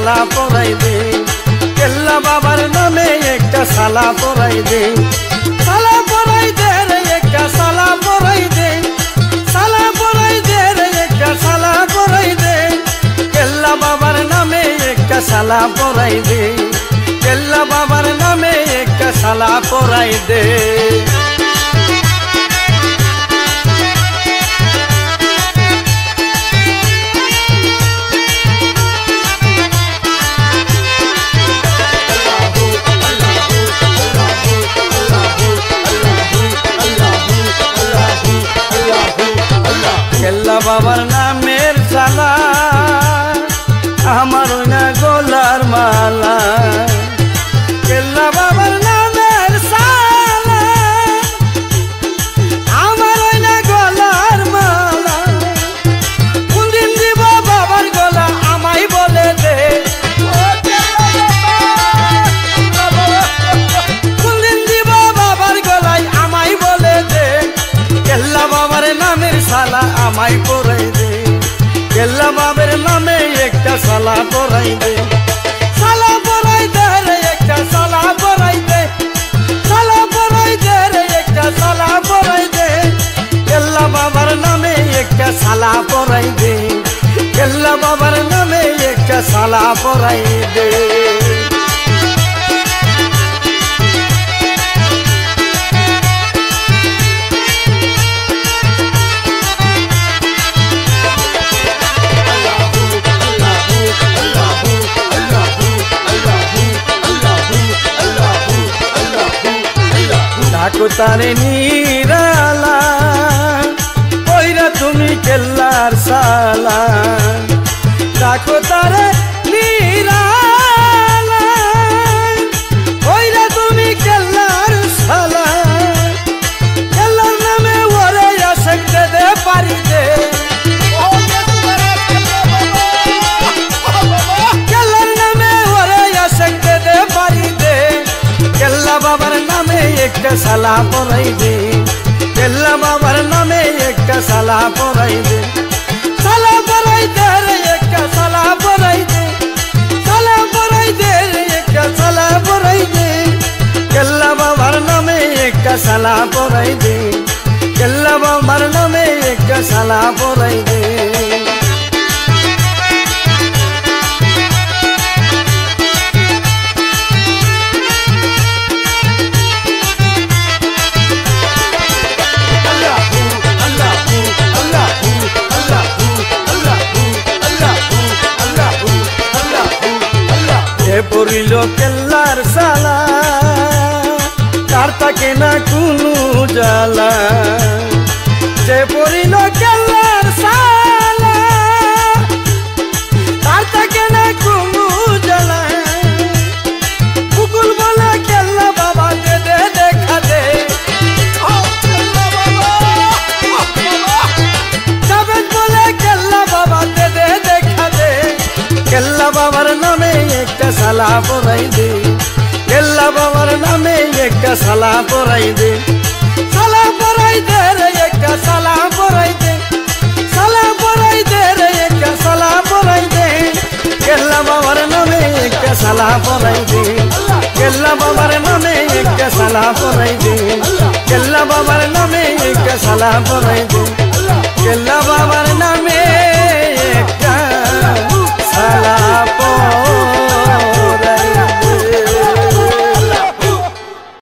সালা পরাই দে কেল্লা বাবার নামে একটা সালা পরাই দে সালা পরাই দে রে একটা সালা পরাই দে সালা পরাই দে রে একটা সালা পরাই দে কেল্লা বাবার নামে একটা সালা পরাই দে কেল্লা বাবার নামে একটা সালা পরাই দে কেল্লা বাবার নামের সালা আমার ওই না গলার মালা কেল্লা বাবার নামের সালা আমার ওই না গলার মালা কোনদিন দিব বাবার গলা আমায় বলে দে কোনদিন দিব বাবার গলায় আমায় বলে দে কেল্লা বাবার নামের সালা আমায় পরাই দে কেল্লা বাবার নামে একটা সালা পরাই দে সালা পরাই দে রে একটা সালা পরাই দে সালা পরাই দে রে একটা সালা পরাই দে কেল্লা বাবার নামে একটা সালা পরাই দে কেল্লা বাবার নামে একটা সালা পরাই দে ডাকো তারে নিরালা কইরা তুমি কেল্লার সালা ডাকো তারে নিরালা কইরা তুমি কেল্লার সালা কেল্লার নামে ওরে আসতে দে পারি দে কেল্লার নামে ওরে আসতে দে পারি দে কেল্লা বাবার নামে একটা সালা পরাই দে কেল্লা বাবার নামে একটা সালা পরাই দে সালা পরাই দে রে একটা সালা পরাই দে সালা পরাই দে রে একটা সালা পরাই দে কেল্লা বাবার নামে একটা সালা পরাই দে কেল্লা বাবার নামে একটা সালা পরাই দে পড়িল কেল্লার সালা তার থাকে না কোনো জ্বালা যে পড়িল কেল্লার সালা তার থাকে না কোনো জ্বালা কুকুল বলে কেল্লা বাবা দে দে দেখা দে জাবেদ বলে কেল্লা বাবা দে দে দেখা দে কেল্লা বাবার নামে একটা সালা পরাই দে কেল্লা বাবার নামে একটা সালা পরাই দে সালা পরাই দে রে একটা সালা পরাই দে সালা পরাই দে রে একটা সালা পরাই দে কেল্লা বাবার নামে একটা সালা পরাই দে কেল্লা বাবার নামে একটা সালা পরাই দে কেল্লা বাবার নামে একটা সালা পরাই দে